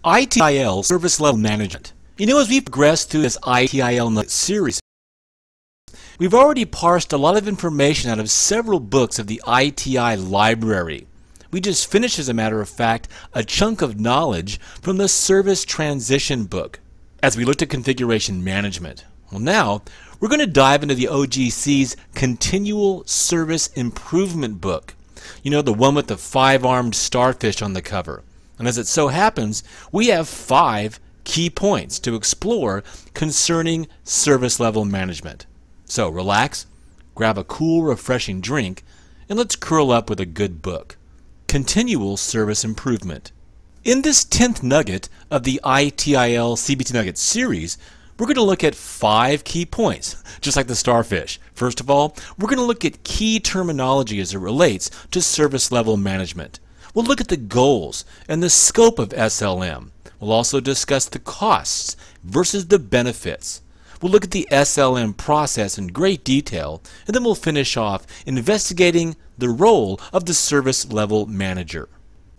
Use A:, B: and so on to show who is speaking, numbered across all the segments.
A: ITIL Service Level Management. As we've progressed through this ITIL series, we've already parsed a lot of information out of several books of the ITI library. We just finished, as a matter of fact, a chunk of knowledge from the Service Transition book as we looked at configuration management. Well, now we're going to dive into the OGC's Continual Service Improvement book. The one with the 5-armed starfish on the cover. And as it so happens, we have 5 key points to explore concerning service level management. So relax, grab a cool, refreshing drink, and let's curl up with a good book. Continual Service Improvement. In this 10th nugget of the ITIL CBT Nugget series, we're going to look at 5 key points, just like the starfish. First of all, we're going to look at key terminology as it relates to service level management. We'll look at the goals and the scope of SLM. We'll also discuss the costs versus the benefits. We'll look at the SLM process in great detail, and then we'll finish off investigating the role of the service level manager.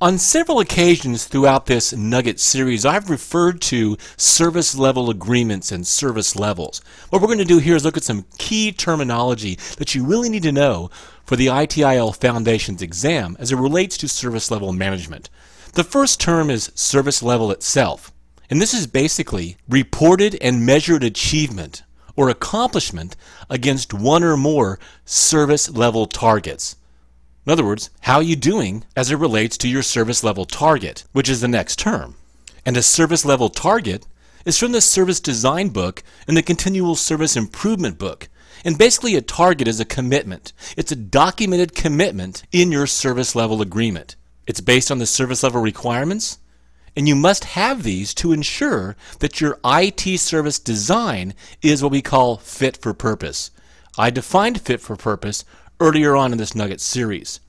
A: On several occasions throughout this Nugget series, I've referred to service level agreements and service levels. What we're going to do here is look at some key terminology that you really need to know for the ITIL Foundations exam as it relates to service level management. The first term is service level itself, and this is basically reported and measured achievement or accomplishment against one or more service level targets. In other words, how are you doing as it relates to your service level target, which is the next term. And a service level target is from the Service Design book and the Continual Service Improvement book. And basically a target is a commitment. It's a documented commitment in your service level agreement. It's based on the service level requirements, and you must have these to ensure that your IT service design is what we call fit for purpose. I defined fit for purpose earlier on in this Nugget series.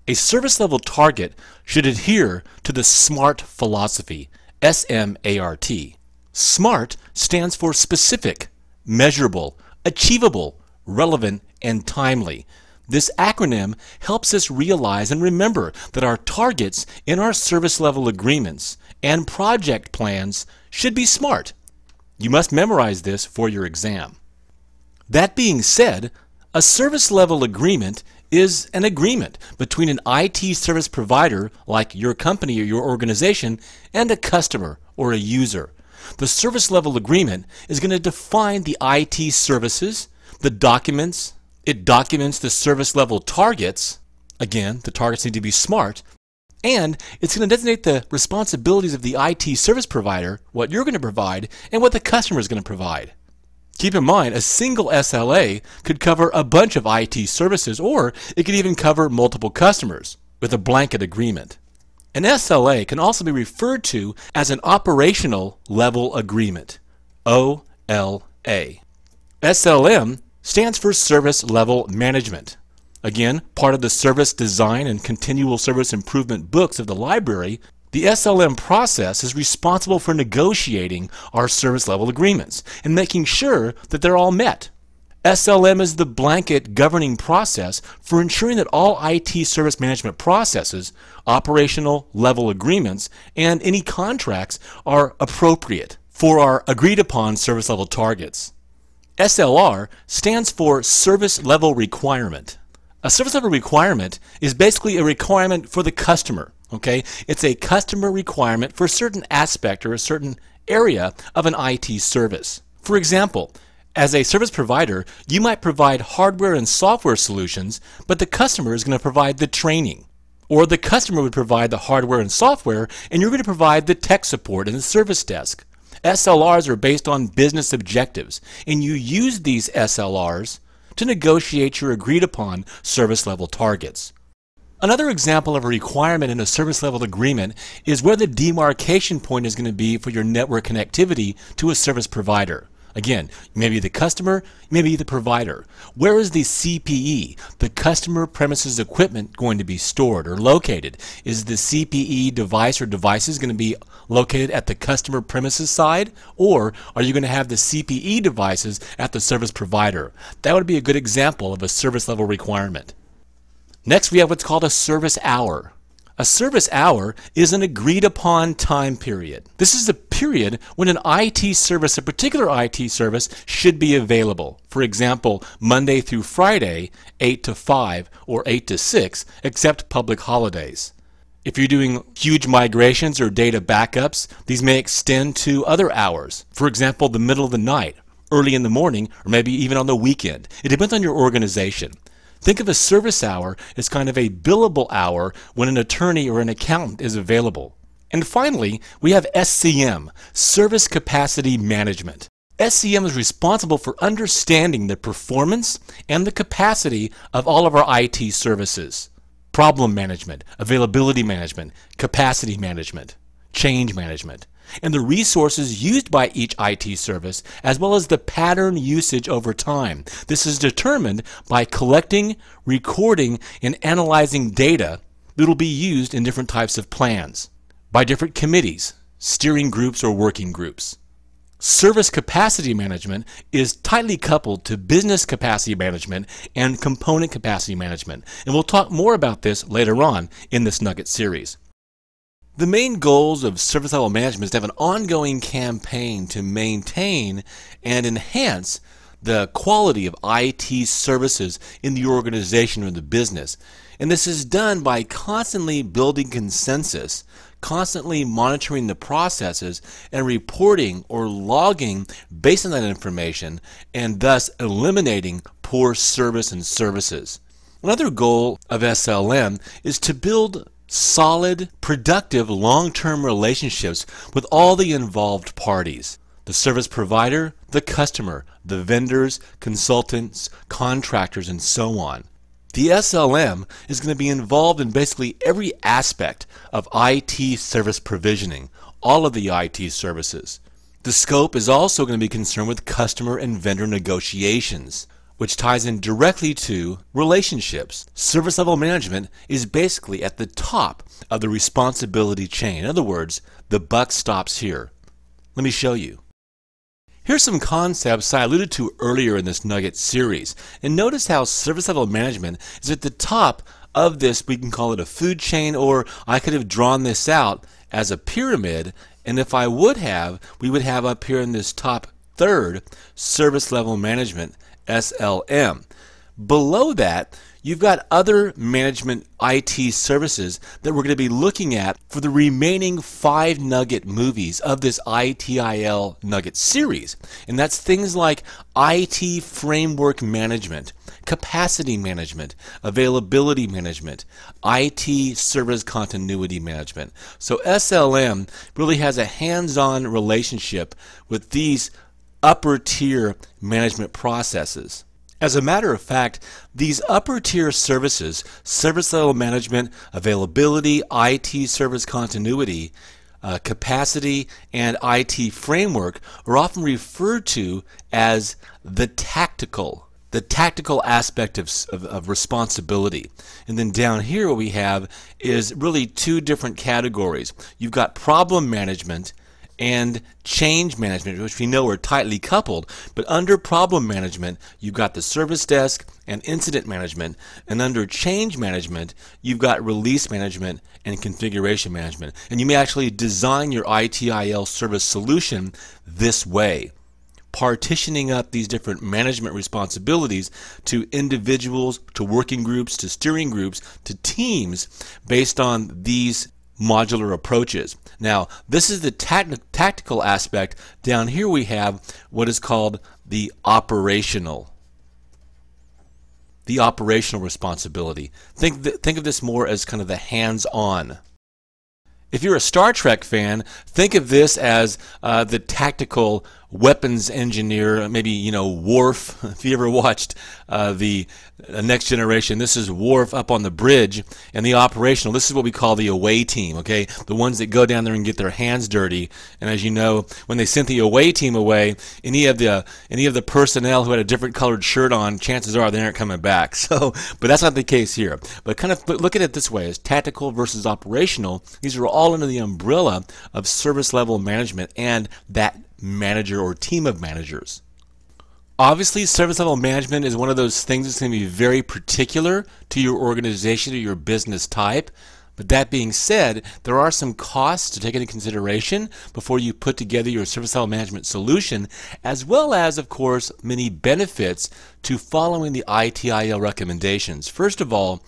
A: A service level target should adhere to the SMART philosophy, S-M-A-R-T. SMART stands for specific, measurable, achievable, relevant, and timely. This acronym helps us realize and remember that our targets in our service level agreements and project plans should be SMART. You must memorize this for your exam. That being said, a service level agreement is an agreement between an IT service provider, like your company or your organization, and a customer or a user. The service level agreement is going to define the IT services, the documents. It documents the service level targets. Again, the targets need to be SMART. And it's going to designate the responsibilities of the IT service provider, what you're going to provide, and what the customer is going to provide. Keep in mind, a single SLA could cover a bunch of IT services, or it could even cover multiple customers with a blanket agreement. An SLA can also be referred to as an operational level agreement, OLA. SLM stands for Service Level Management. Again, part of the Service Design and Continual Service Improvement books of the library, the SLM process is responsible for negotiating our service level agreements and making sure that they're all met. SLM is the blanket governing process for ensuring that all IT service management processes, operational level agreements, and any contracts are appropriate for our agreed upon service level targets. SLR stands for Service Level Requirement. A service level requirement is basically a requirement for the customer. Okay, it's a customer requirement for a certain aspect or a certain area of an IT service. For example, as a service provider, you might provide hardware and software solutions, but the customer is going to provide the training. Or the customer would provide the hardware and software, and you're going to provide the tech support and the service desk. SLRs are based on business objectives, and you use these SLRs to negotiate your agreed upon service level targets. Another example of a requirement in a service level agreement is where the demarcation point is going to be for your network connectivity to a service provider. Again, you may be the customer, you may be the provider. Where is the CPE, the customer premises equipment, going to be stored or located? Is the CPE device or devices going to be located at the customer premises side, or are you going to have the CPE devices at the service provider? That would be a good example of a service level requirement. Next, we have what's called a service hour. A service hour is an agreed upon time period. This is the period when an IT service, a particular IT service, should be available. For example, Monday through Friday, 8 to 5 or 8 to 6, except public holidays. If you're doing huge migrations or data backups, these may extend to other hours. For example, the middle of the night, early in the morning, or maybe even on the weekend. It depends on your organization. Think of a service hour as kind of a billable hour when an attorney or an accountant is available. And finally, we have SCM, Service Capacity Management. SCM is responsible for understanding the performance and the capacity of all of our IT services. Problem management, availability management, capacity management, change management, and the resources used by each IT service, as well as the pattern usage over time. This is determined by collecting, recording, and analyzing data that will be used in different types of plans, by different committees, steering groups, or working groups. Service capacity management is tightly coupled to business capacity management and component capacity management, and we'll talk more about this later on in this Nugget series. The main goals of service level management is to have an ongoing campaign to maintain and enhance the quality of IT services in the organization or the business. And this is done by constantly building consensus, constantly monitoring the processes, and reporting or logging based on that information, and thus eliminating poor service and services. Another goal of SLM is to build solid, productive, long-term relationships with all the involved parties. The service provider, the customer, the vendors, consultants, contractors, and so on. The SLM is going to be involved in basically every aspect of IT service provisioning, all of the IT services. The scope is also going to be concerned with customer and vendor negotiations, which ties in directly to relationships. Service level management is basically at the top of the responsibility chain. In other words, the buck stops here. Let me show you. Here's some concepts I alluded to earlier in this Nugget series. And notice how service level management is at the top of this, we can call it a food chain, or I could have drawn this out as a pyramid. And if I would have, we would have up here in this top third, service level management, SLM. Below that, you've got other management IT services that we're going to be looking at for the remaining 5 Nugget movies of this ITIL Nugget series. And that's things like IT framework management, capacity management, availability management, IT service continuity management. So SLM really has a hands-on relationship with these upper tier management processes. As a matter of fact, these upper tier services, service level management, availability, IT service continuity, capacity, and IT framework are often referred to as the tactical aspect of responsibility. And then down here what we have is really 2 different categories. You've got problem management and change management, which we know are tightly coupled. But under problem management, you've got the service desk and incident management. And under change management, you've got release management and configuration management. And you may actually design your ITIL service solution this way, partitioning up these different management responsibilities to individuals, to working groups, to steering groups, to teams based on these modular approaches. Now, this is the tactical aspect. Down here we have what is called the operational responsibility. Think of this more as kind of the hands-on. If you're a Star Trek fan, think of this as the tactical weapons engineer, maybe, Worf. If you ever watched the Next Generation, this is Worf up on the bridge, and the operational, this is what we call the away team, okay? The ones that go down there and get their hands dirty. And as you know, when they sent the away team away, any of the personnel who had a different colored shirt on, chances are they aren't coming back. So, but that's not the case here. But kind of look at it this way, as tactical versus operational. These are all under the umbrella of service level management and that manager or team of managers. Obviously, service level management is one of those things that's going to be very particular to your organization or your business type, But that being said, there are some costs to take into consideration before you put together your service level management solution, as well as, of course, many benefits to following the ITIL recommendations. First of all,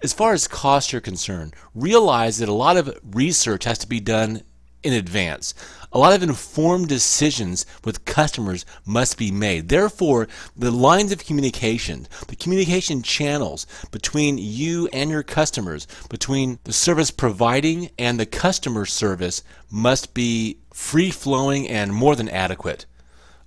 A: as far as costs are concerned, realize that a lot of research has to be done in advance. A lot of informed decisions with customers must be made. Therefore, the lines of communication, the communication channels between you and your customers, between the service providing and the customer service, must be free-flowing and more than adequate.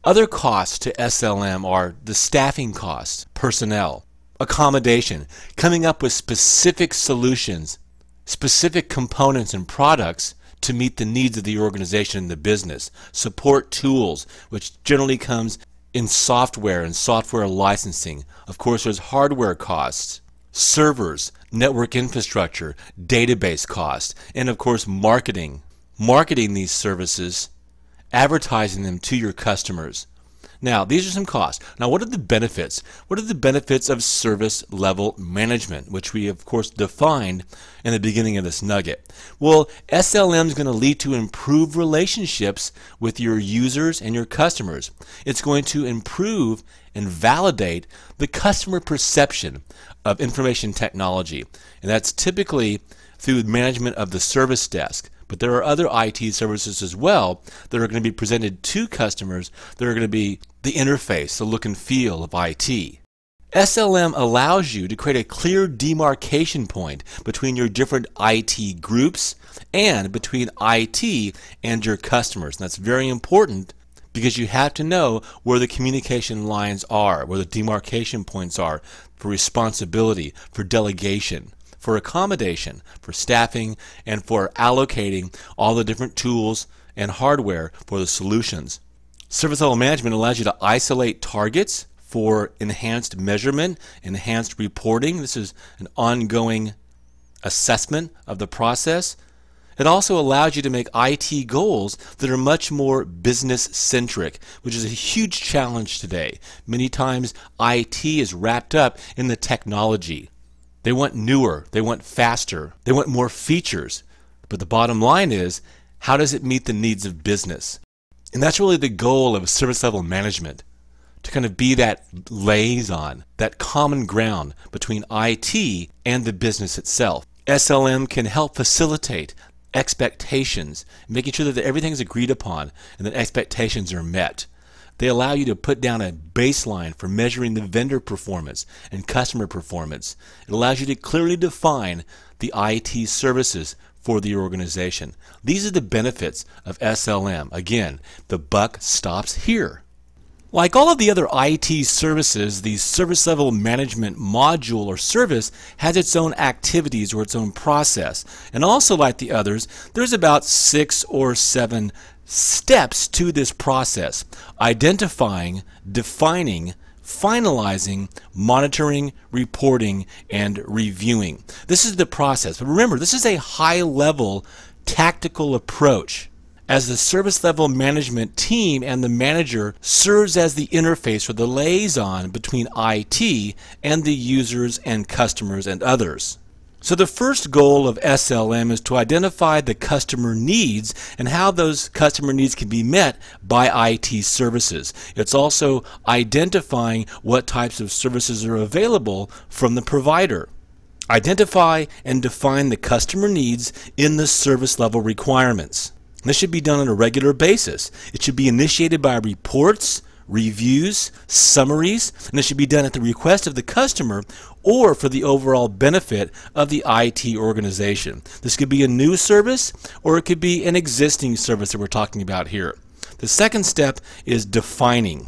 A: Other costs to SLM are the staffing costs, personnel, accommodation, coming up with specific solutions, specific components and products to meet the needs of the organization and the business. Support tools, which generally comes in software and software licensing. Of course, there's hardware costs, servers, network infrastructure, database costs, and of course marketing. Marketing these services, advertising them to your customers. Now, these are some costs. Now, what are the benefits? What are the benefits of service level management, which we, of course, defined in the beginning of this nugget? Well, SLM is going to lead to improved relationships with your users and your customers. It's going to improve and validate the customer perception of information technology, and that's typically through management of the service desk. But there are other IT services as well that are going to be presented to customers that are going to be the interface, the look and feel of IT. SLM allows you to create a clear demarcation point between your different IT groups and between IT and your customers. And that's very important because you have to know where the communication lines are, where the demarcation points are for responsibility, for delegation, for accommodation, for staffing, and for allocating all the different tools and hardware for the solutions. Service level management allows you to isolate targets for enhanced measurement, enhanced reporting. This is an ongoing assessment of the process. It also allows you to make IT goals that are much more business-centric, which is a huge challenge today. Many times IT is wrapped up in the technology. They want newer, they want faster, they want more features. But the bottom line is, how does it meet the needs of business? And that's really the goal of service level management, to kind of be that liaison, that common ground between IT and the business itself. SLM can help facilitate expectations, making sure that everything is agreed upon and that expectations are met. They allow you to put down a baseline for measuring the vendor performance and customer performance. It allows you to clearly define the IT services for the organization. These are the benefits of SLM. Again, the buck stops here. Like all of the other IT services, the service level management module or service has its own activities or its own process. And also like the others, there's about 6 or 7 steps to this process: identifying, defining, finalizing, monitoring, reporting, and reviewing. This is the process. But remember, this is a high-level tactical approach, as the service level management team and the manager serves as the interface or the liaison between IT and the users and customers and others. So the first goal of SLM is to identify the customer needs and how those customer needs can be met by IT services. It's also identifying what types of services are available from the provider. Identify and define the customer needs in the service level requirements. This should be done on a regular basis. It should be initiated by reports, reviews, summaries, and it should be done at the request of the customer or for the overall benefit of the IT organization. This could be a new service or it could be an existing service that we're talking about here. The second step is defining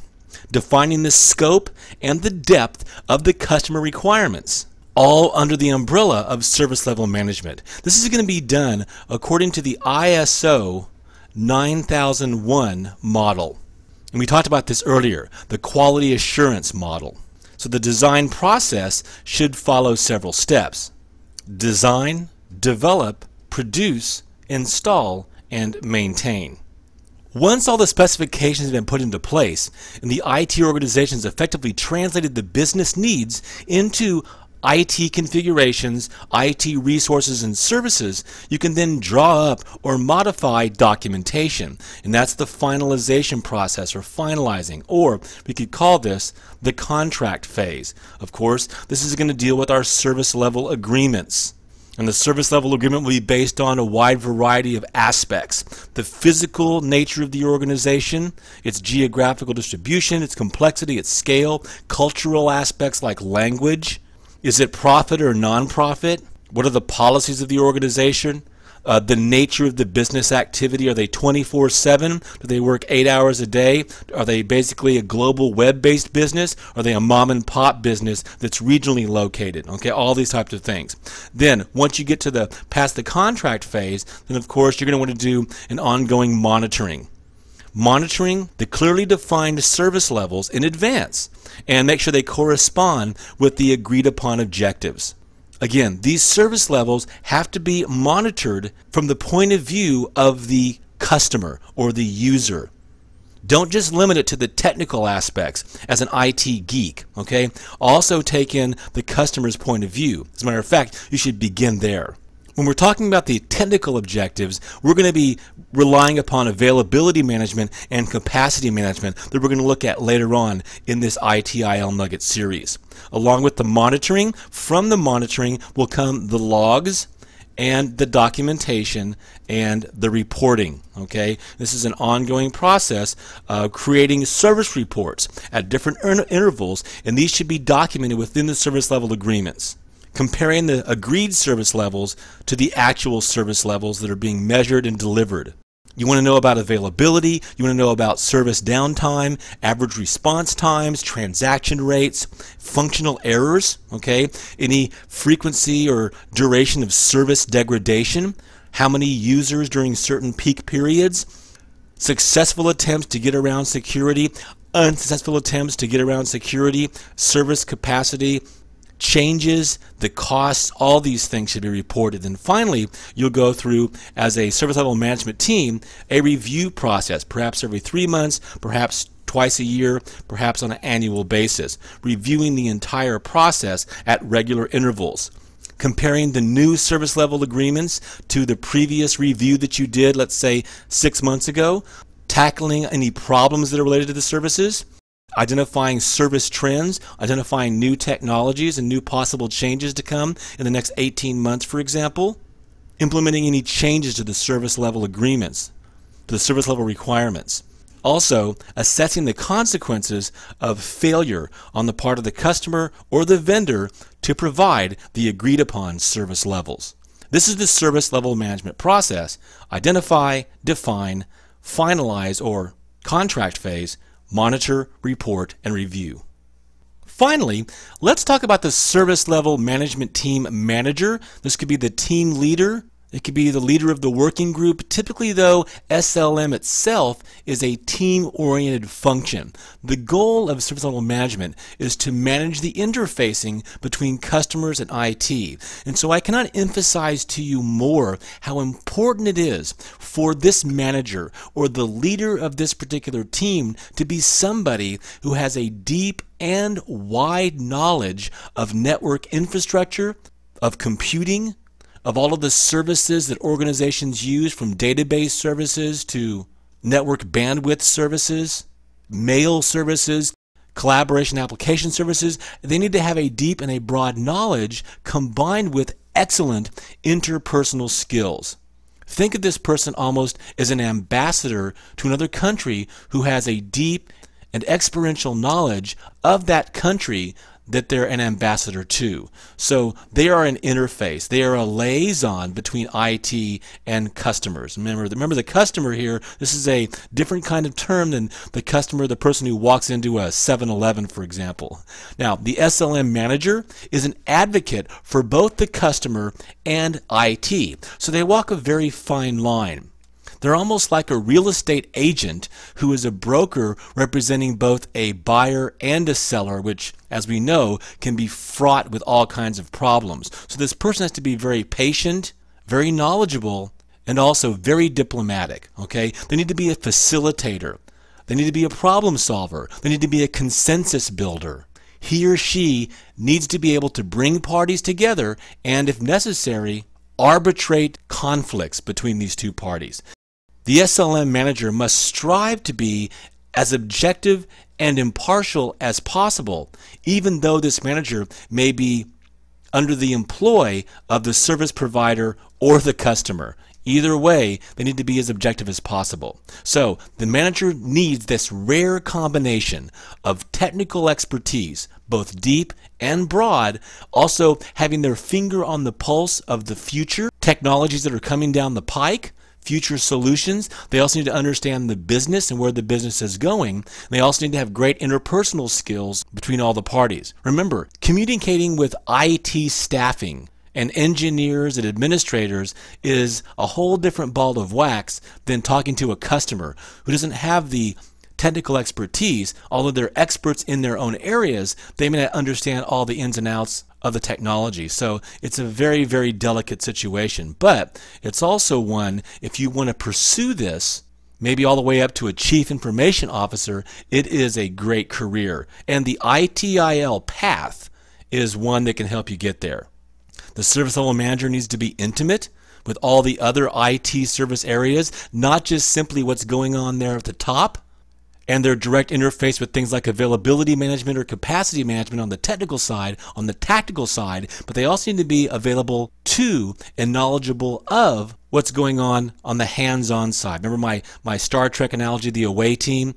A: the scope and the depth of the customer requirements, all under the umbrella of service level management. This is going to be done according to the ISO 9001 model. And we talked about this earlier, the quality assurance model. So the design process should follow several steps: design, develop, produce, install, and maintain. Once all the specifications have been put into place and the IT organization has effectively translated the business needs into IT configurations, IT resources and services, you can then draw up or modify documentation. And that's the finalization process, or finalizing, or we could call this the contract phase. Of course, this is going to deal with our service level agreements. And the service level agreement will be based on a wide variety of aspects. The physical nature of the organization, its geographical distribution, its complexity, its scale, cultural aspects like language. Is it profit or non-profit? What are the policies of the organization? The nature of the business activity. Are they 24/7? Do they work 8 hours a day? Are they basically a global web-based business? Are they a mom and pop business that's regionally located? Okay, all these types of things. Then once you get to past the contract phase, then of course you're going to want to do an ongoing monitoring. Monitoring the clearly defined service levels in advance and make sure they correspond with the agreed upon objectives. Again, these service levels have to be monitored from the point of view of the customer or the user. Don't just limit it to the technical aspects as an IT geek, okay? Also take in the customer's point of view. As a matter of fact, you should begin there. When we're talking about the technical objectives, we're going to be relying upon availability management and capacity management that we're going to look at later on in this ITIL Nugget series. Along with the monitoring, from the monitoring will come the logs and the documentation and the reporting. Okay, this is an ongoing process of creating service reports at different intervals, and these should be documented within the service level agreements, comparing the agreed service levels to the actual service levels that are being measured and delivered. You want to know about availability, you want to know about service downtime, average response times, transaction rates, functional errors, okay? Any frequency or duration of service degradation, how many users during certain peak periods, successful attempts to get around security, unsuccessful attempts to get around security, service capacity, changes, the costs, all these things should be reported. And finally, you'll go through, as a service level management team, a review process, perhaps every 3 months, perhaps twice a year, perhaps on an annual basis, reviewing the entire process at regular intervals, comparing the new service level agreements to the previous review that you did, let's say 6 months ago, tackling any problems that are related to the services, identifying service trends, identifying new technologies and new possible changes to come in the next 18 months, for example, implementing any changes to the service level agreements, to the service level requirements. Also, assessing the consequences of failure on the part of the customer or the vendor to provide the agreed upon service levels. This is the service level management process: identify, define, finalize, or contract phase, monitor, report, and review. Finally, let's talk about the service level management team manager. This could be the team leader. It could be the leader of the working group. Typically, though, SLM itself is a team-oriented function. The goal of service level management is to manage the interfacing between customers and IT. And so I cannot emphasize to you more how important it is for this manager or the leader of this particular team to be somebody who has a deep and wide knowledge of network infrastructure, of computing, of all of the services that organizations use, from database services to network bandwidth services, mail services, collaboration application services. They need to have a deep and a broad knowledge combined with excellent interpersonal skills. Think of this person almost as an ambassador to another country who has a deep and experiential knowledge of that country that they're an ambassador to. So they are an interface. They are a liaison between IT and customers. Remember the customer here, this is a different kind of term than the customer, the person who walks into a 7-Eleven, for example. Now, the SLM manager is an advocate for both the customer and IT. So they walk a very fine line. They're almost like a real estate agent who is a broker representing both a buyer and a seller, which, as we know, can be fraught with all kinds of problems. So this person has to be very patient, very knowledgeable, and also very diplomatic. Okay? They need to be a facilitator. They need to be a problem solver. They need to be a consensus builder. he or she needs to be able to bring parties together and, if necessary, arbitrate conflicts between these two parties. The SLM manager must strive to be as objective and impartial as possible, even though this manager may be under the employ of the service provider or the customer. Either way, they need to be as objective as possible. So the manager needs this rare combination of technical expertise, both deep and broad, also having their finger on the pulse of the future technologies that are coming down the pike, future solutions. They also need to understand the business and where the business is going. They also need to have great interpersonal skills between all the parties. Remember, communicating with IT staffing and engineers and administrators is a whole different ball of wax than talking to a customer who doesn't have the technical expertise. Although they're experts in their own areas, they may not understand all the ins and outs of the technology. So it's a very, very delicate situation. But it's also one, if you want to pursue this, maybe all the way up to a chief information officer, it is a great career. And the ITIL path is one that can help you get there. The service level manager needs to be intimate with all the other IT service areas, not just simply what's going on there at the top and their direct interface with things like availability management or capacity management on the technical side, on the tactical side, but they also need to be available to and knowledgeable of what's going on the hands-on side. Remember my Star Trek analogy, the away team,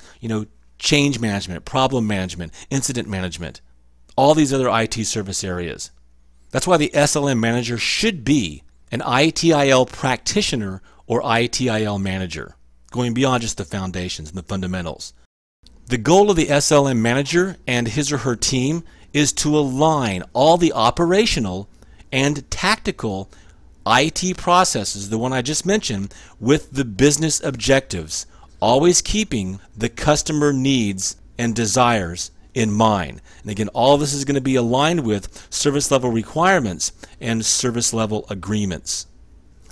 A: change management, problem management, incident management, all these other IT service areas. That's why the SLM manager should be an ITIL practitioner or ITIL manager, going beyond just the foundations and the fundamentals. The goal of the SLM manager and his or her team is to align all the operational and tactical IT processes, the one I just mentioned, with the business objectives, always keeping the customer needs and desires in mind. And again, all of this is going to be aligned with service level requirements and service level agreements.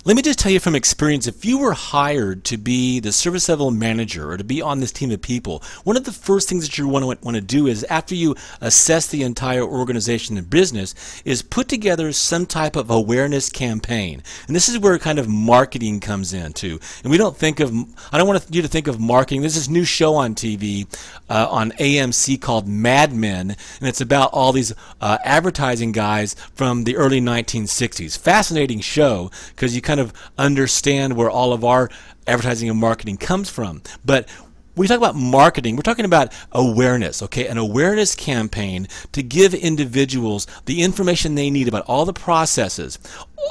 A: Let me just tell you from experience, if you were hired to be the service level manager or to be on this team of people, one of the first things that you want to do is, after you assess the entire organization and business, is put together some type of awareness campaign. And this is where kind of marketing comes in too. And I don't want you to think of marketing. There's this new show on TV on AMC called Mad Men, and it's about all these advertising guys from the early 1960s. Fascinating show, because you kind of understand where all of our advertising and marketing comes from. But when we talk about marketing, we're talking about awareness, okay? An awareness campaign to give individuals the information they need about all the processes,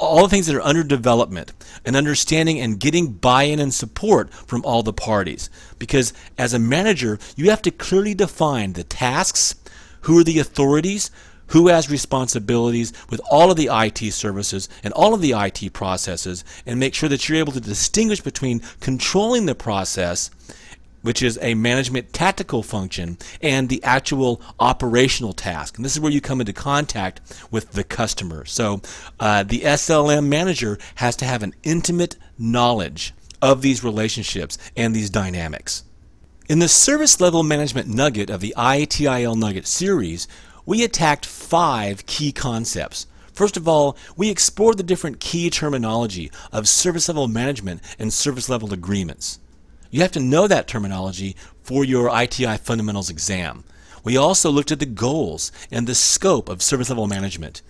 A: all the things that are under development, and understanding and getting buy-in and support from all the parties. Because as a manager, you have to clearly define the tasks, who are the authorities, who has responsibilities with all of the IT services and all of the IT processes, and make sure that you're able to distinguish between controlling the process, which is a management tactical function, and the actual operational task. And this is where you come into contact with the customer. So the SLM manager has to have an intimate knowledge of these relationships and these dynamics. In the service level management nugget of the ITIL Nugget series, we attacked 5 key concepts. First of all, we explored the different key terminology of service level management and service level agreements. You have to know that terminology for your ITI fundamentals exam. We also looked at the goals and the scope of service level management.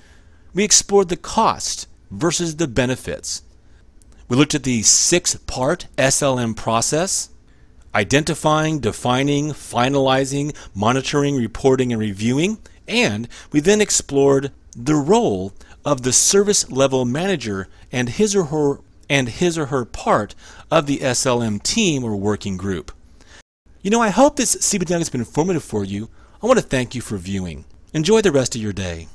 A: We explored the cost versus the benefits. We looked at the 6-part SLM process: identifying, defining, finalizing, monitoring, reporting, and reviewing. And we then explored the role of the service level manager and his or her part of the SLM team or working group. I hope this CBT has been informative for you. I want to thank you for viewing. Enjoy the rest of your day.